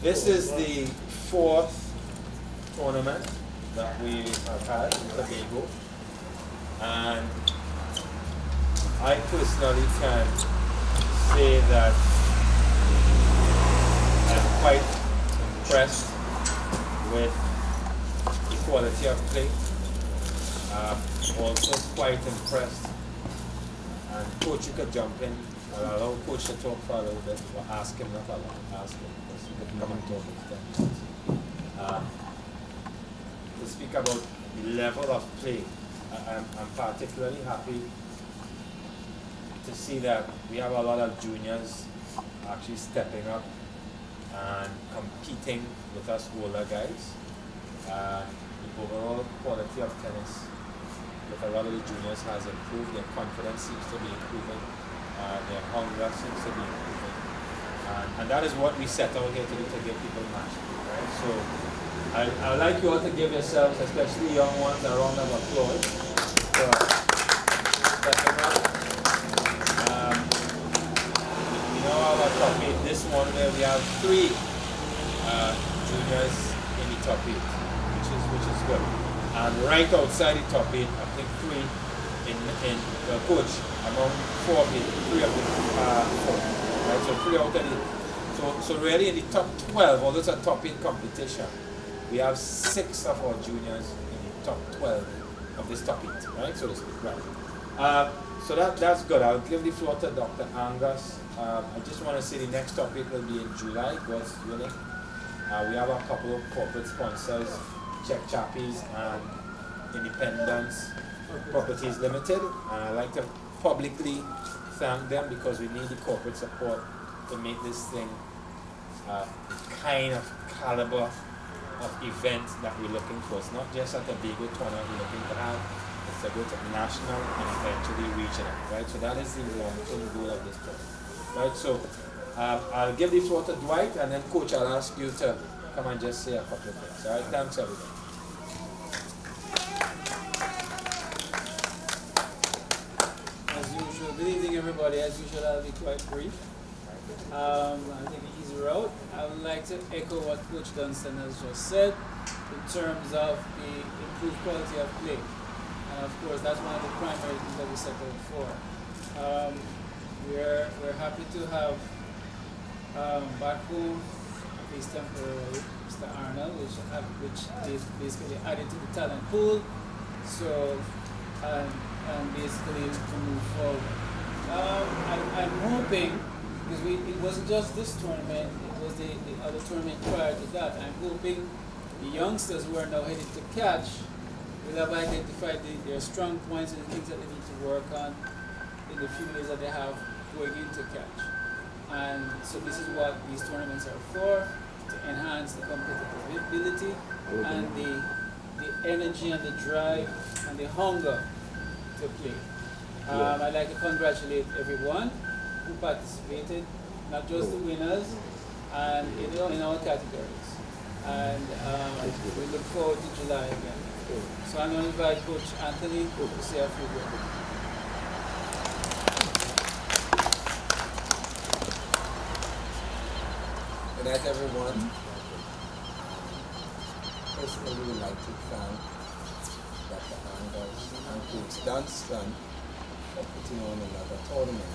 This is the fourth tournament that we have had in Tobago, and I personally can say that I'm quite impressed with the quality of play. Also quite impressed, and coach, you could jump in. I'll allow coach to talk for a little bit, or ask him, not allow, ask him, because he could come and talk with them. To speak about the level of play, I'm particularly happy to see that we have a lot of juniors actually stepping up and competing with us older guys. And the overall quality of tennis with a lot of the juniors has improved. Their confidence seems to be improving. Their hunger seems to be improving. And that is what we set out here to do, to give people match play, right? So I'd like you all to give yourselves, especially young ones, a round of applause for stepping up. We know our top 8 this one, where we have 3 juniors in the top 8, which is good. And right outside the top 8, I think 3 in coach among 4 of the 3 of the 4. Right? So 3 out of the. So really in the top 12, although it's a top 8 competition, we have 6 of our juniors in the top 12 of this top 8, right? So to speak, right? So that's good. I'll give the floor to Dr. Angus. I just want to say the next topic will be in July, God's willing. We have a couple of corporate sponsors, Czech Chappies and Independence Properties Limited, and I'd like to publicly thank them because we need the corporate support to make this thing the kind of caliber of event that we're looking for. It's not just a Tobago tournament we're looking to have, it's to go to national and eventually regional, right? So that is the long-term goal of this tournament, right? So I'll give the floor to Dwight, and then Coach, I'll ask you to come and just say a couple of things. All right, thanks everybody. As usual, good evening everybody. As usual, I'll be quite brief. I'll take an easy route. I would like to echo what Coach Dunstan has just said in terms of the improved quality of play. And of course, that's one of the primary things that we set out for. We're happy to have back home, at least temporarily, Mr. Arnold, which is basically added to the talent pool. So, and basically to move forward. I'm hoping, because it wasn't just this tournament, it was the other tournament prior to that. I'm hoping the youngsters who are now headed to catch will have identified their strong points and the things that they need to work on in the few days that they have going into catch. And so this is what these tournaments are for, to enhance the competitive ability and the energy and the drive and the hunger to play. I'd like to congratulate everyone who participated, not just the winners, and in our categories. And we look forward to July again. So I'm going to invite Coach Anthony to say a few words. Good night, everyone. Personally, we would like to thank Dr. Angus and Coach Dunstan for putting on another tournament.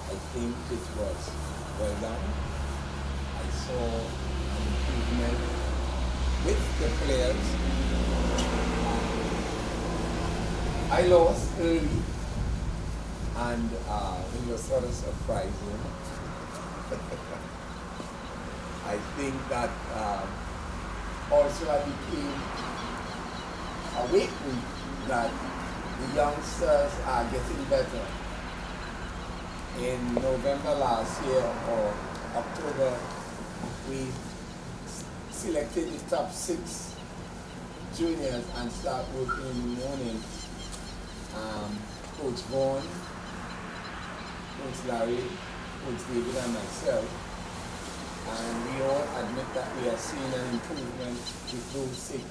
I think it was well done. I saw an improvement with the players. I lost early, and it was sort of surprising. I think that also I became awakened that the youngsters are getting better. In November last year or October, we selected the top 6 juniors and start working in the morning. Coach Vaughn, Coach Larry, Coach David and myself. And we all admit that we are seeing an improvement with those 6.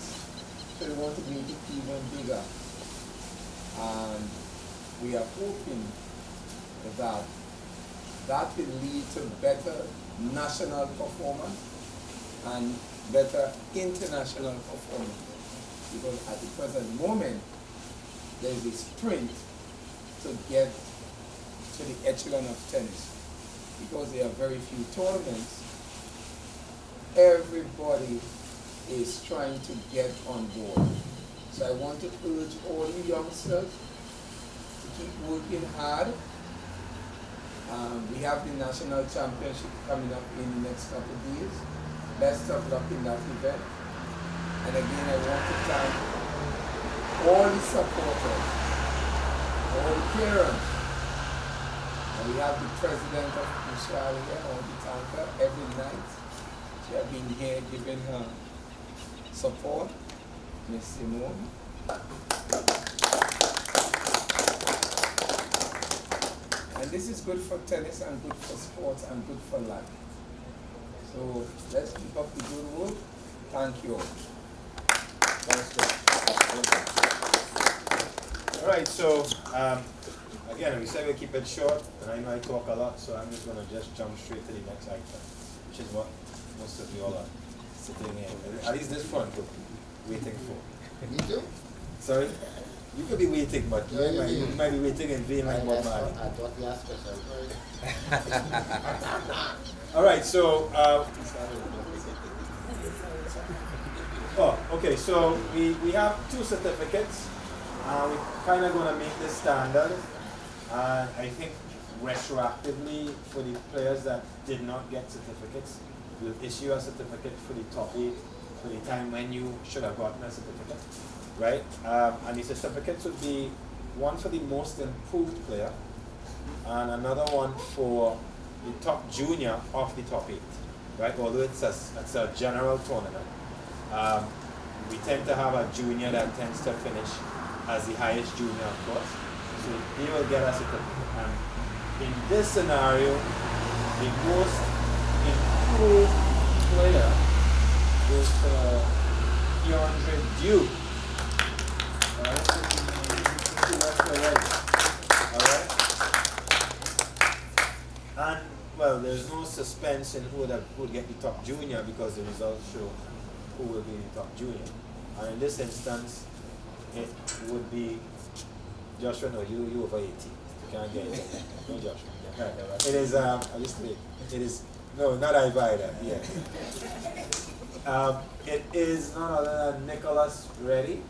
So we want to make it even bigger. And we are hoping that will lead to better national performance and better international performance. Because at the present moment, there is a sprint to get to the echelon of tennis. Because there are very few tournaments, everybody is trying to get on board. So I want to urge all the youngsters to keep working hard. We have the national championship coming up in the next couple of days. Best of luck in that event. And again, I want to thank all the supporters, all the parents. And we have the president of Kushal here, I want to thank her every night. She has been here giving her support, Miss Simone. And this is good for tennis and good for sports and good for life. So let's keep up the good work. Thank you all. All right, so again, we said we'll keep it short, and I know I talk a lot, so I'm just going to just jump straight to the next item, which is what most of you all are sitting in, at least this front group, waiting for. Me too? Sorry? You could be waiting, but you might be waiting in vain like Bob Marley. I thought you asked us. All right, so okay, so we have 2 certificates. We're kind of going to make this standard. And I think retroactively for the players that did not get certificates, we'll issue a certificate for the top 8 for the time when you should have gotten a certificate, right? And the certificates would be one for the most improved player and another one for the top junior of the top 8, right? Although it's a general tournament. We tend to have a junior that tends to finish as the highest junior, of course. So he will get a certificate. And in this scenario, the most improved player goes to Keandre Duke. Alright, so left to right. Alright? And well, there's no suspense in who would get the top junior because the results show who will be the top junior. And in this instance, it would be Joshua. No, you over 18. You can't get it. No, Joshua. It is it is no, not Ivida. Yeah. It is none other than Nicholas Reddy.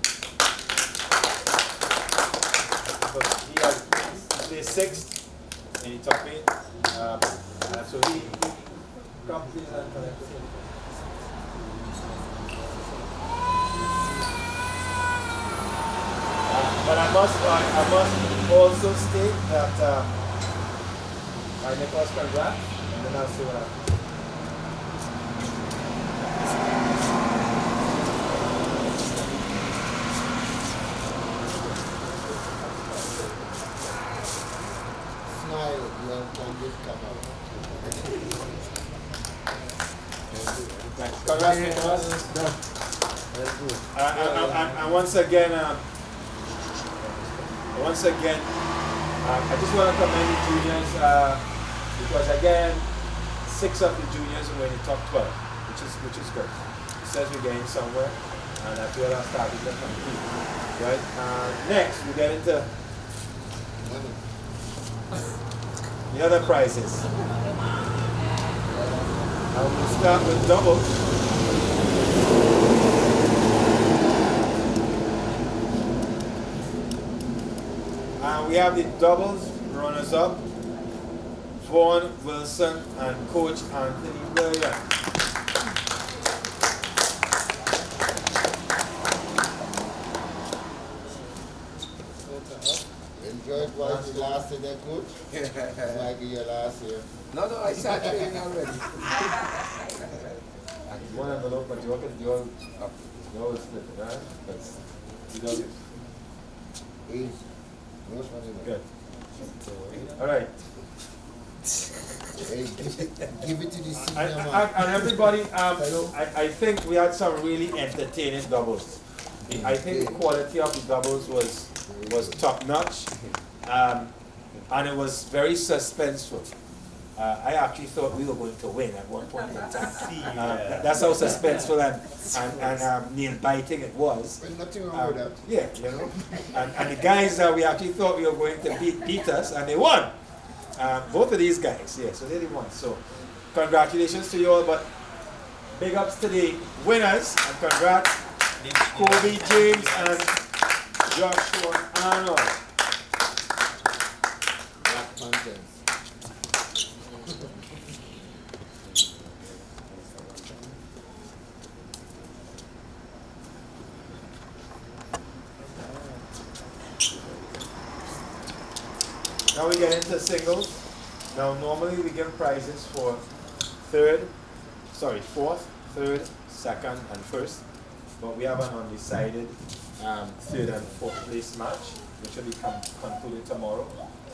So he has placed 6th in the top 8. So he completes and collected. But I must also state that Nicholas congrats, and then I'll see what happens. Smile, you can just come out. Congrats, Nicholas. And once again, I just want to commend the juniors because again, 6 of the juniors were in the top 12, which is good. It says we're getting somewhere, and that's where I started to compete. Right? Next, we get into the other prizes. And we'll start with doubles. We have the doubles runners-up, Vaughn Wilson and Coach Anthony Williams. Enjoy it while you last in there, Coach. It's like your last year. No, I start training already. One envelope, but you all split it, right? That's the Easy. Good. All right. Hey, give it to the senior man. And everybody, I think we had some really entertaining doubles. I think the quality of the doubles was top notch, and it was very suspenseful. I actually thought we were going to win at one point in time. That's how suspenseful and nail-biting it was. Well, nothing wrong with that. Yeah, you know. And the guys that we actually thought we were going to beat us, and they won. Both of these guys, yeah, so they won. So congratulations to you all, but big ups to the winners, and congrats, Kobe James and Joshua Arnold. Black Panthers. Now we get into singles. Now normally we give prizes for fourth, third, second, and first. But we have an undecided third and fourth place match, which will be concluded tomorrow.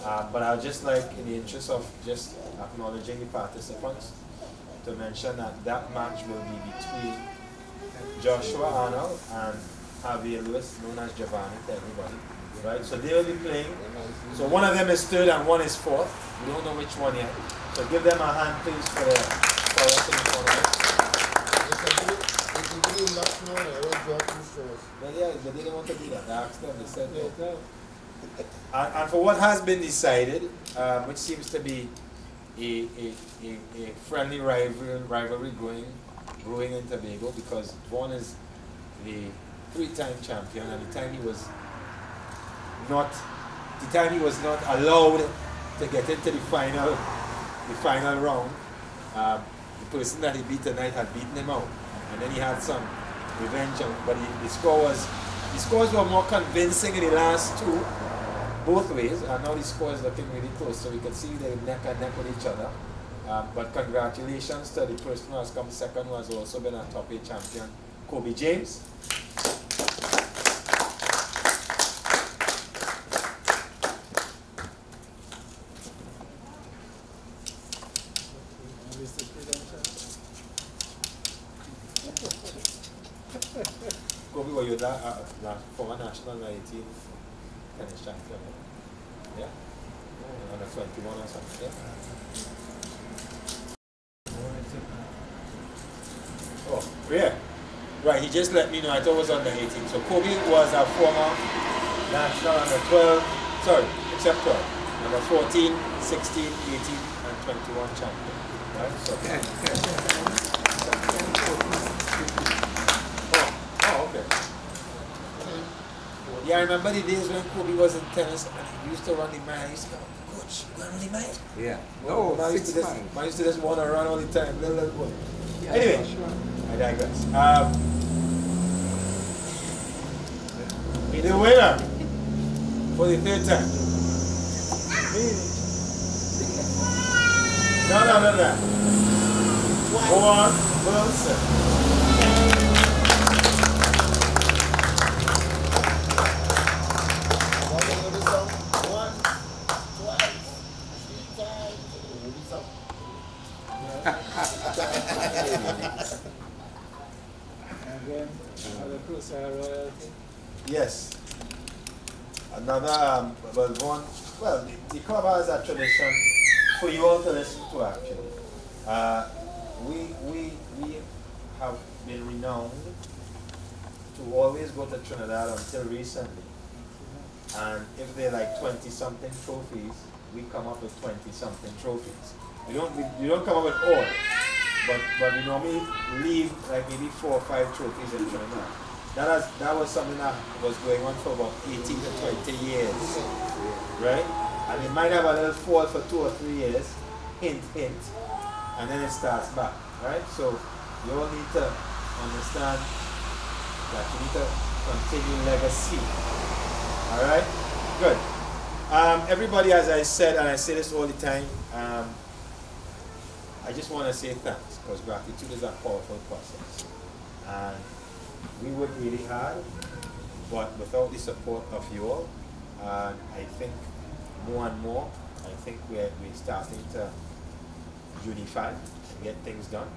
But I'd just like, in the interest of just acknowledging the participants, to mention that that match will be between Joshua Arnold and Javier Lewis, known as Giovanni to everybody. Right? So they will be playing. So one of them is third and one is fourth. We don't know which one yet. So give them a hand, please, for the tournament. But yeah, but they didn't want to do that. I asked them, they said no. And for what has been decided, which seems to be a friendly rivalry growing in Tobago, because Vaughn is the three-time champion, and the time he was not allowed to get into the final round, the person that he beat tonight had beaten him out, and then he had some revenge. But the scores were more convincing in the last two, both ways, and now the score is looking really close, so we can see they're neck and neck with each other. But congratulations to the person who has come second, who has also been a top 8 champion, Kobe James. Kobe, were you that former national 19 tennis champion? Yeah? Under 21 or something, yeah? Oh, yeah. Right, he just let me know. I thought it was under 18. So Kobe was a former national under 12, sorry, except 12. Number 14, 16, 18, and 21 champion. Right? So, yeah, I remember the days when Kobe was in tennis and he used to run the mile. He used to go, Coach, you run the mile? Yeah. No, I used to just want to run all the time. Little boy. Yeah, anyway, sure. I digress. The winner for the third time. No. Vaughn Wilson. Yes. Another, the club has a tradition for you all to listen to, actually. We have been renowned to always go to Trinidad until recently. And if they're like 20-something trophies, we come up with 20-something trophies. We don't come up with all, but we normally leave like maybe 4 or 5 trophies in Trinidad. That was something that was going on for about 18 to 20 years, right? And it might have a little fall for 2 or 3 years, hint, and then it starts back, right? So you all need to understand that you need to continue legacy. All right, good. Everybody, as I said, and I say this all the time, I just want to say thanks, because gratitude is a powerful process. And we work really hard, but without the support of you all, I think more and more, I think we're starting to unify and get things done,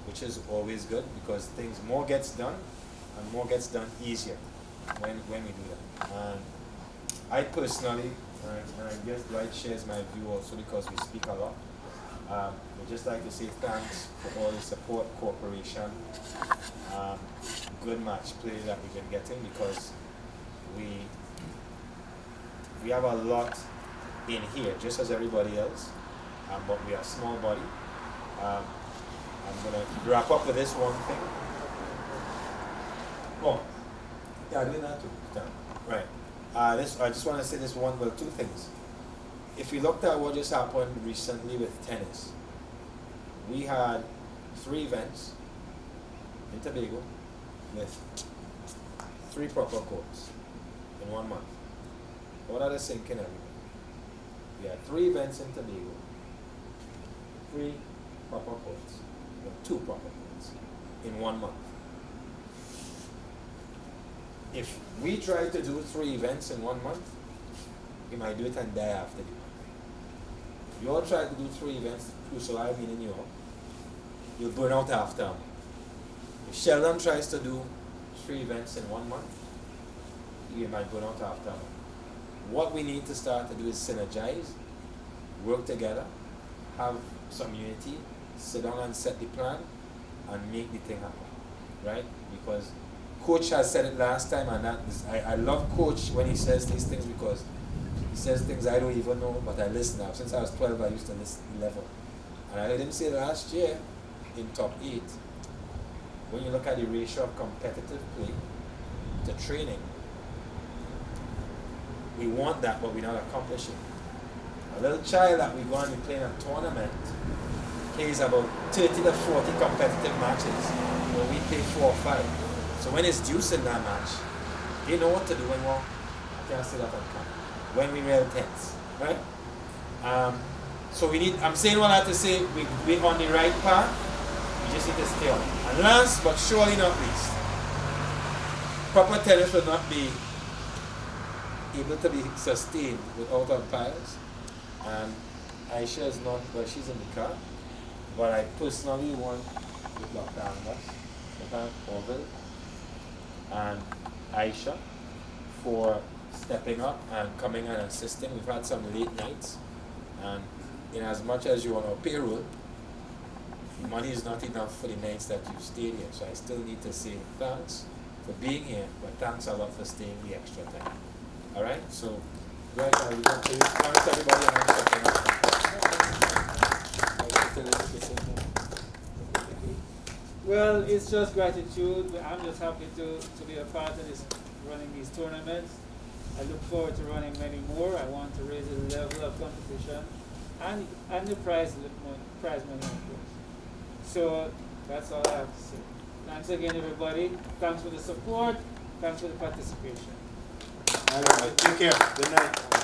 which is always good, because more gets done, and more gets done easier when we do that. And I personally, and I guess Dwight shares my view also, because we speak a lot, We'd just like to say thanks for all the support, cooperation, good match play that we've been getting, because we have a lot in here, just as everybody else, but we are a small body. I'm going to wrap up with this one thing. Oh, yeah, I did that too. Right. I just want to say this one, well, two things. If we looked at what just happened recently with tennis, we had 3 events in Tobago with 3 proper courts in 1 month. What are they thinking, everybody? We had 3 events in Tobago, 3 proper courts, or 2 proper courts in 1 month. If we try to do 3 events in 1 month, we might do it and die after the month. If you all try to do 3 events, I mean in Europe, you'll burn out after a month. If Sheldon tries to do 3 events in 1 month, you might burn out after a month. What we need to start to do is synergize, work together, have some unity, sit down and set the plan, and make the thing happen, right? Because Coach has said it last time, and that is, I love Coach when he says these things, because he says things I don't even know, but I listen now. Since I was 12, I used to listen 11. And I heard him say last year in top 8, when you look at the ratio of competitive play to training, we want that, but we're not accomplishing. A little child that we're going to be playing a tournament plays about 30 to 40 competitive matches, where we play 4 or 5. So when it's deuce in that match, they know what to do when I can't say that on camera. When we real tense, right? So we need, I'm saying all that to say we're on the right path, we just need to stay on it. And last but surely not least, proper tennis will not be able to be sustained without umpires. And Aisha is not, well, she's in the car, but I personally want to block down Orville and Aisha for stepping up and coming and assisting. We've had some late nights, and in as much as you're on our payroll, money is not enough for the nights that you stayed here. So I still need to say thanks for being here, but thanks a lot for staying the extra time. All right, so right now we can say thanks everybody and stepping up. Well, it's just gratitude. I'm just happy to be a part of this, running these tournaments. I look forward to running many more. I want to raise the level of competition and the prize money, of course. So that's all I have to say. Thanks again, everybody. Thanks for the support. Thanks for the participation. All right, take care. Good night.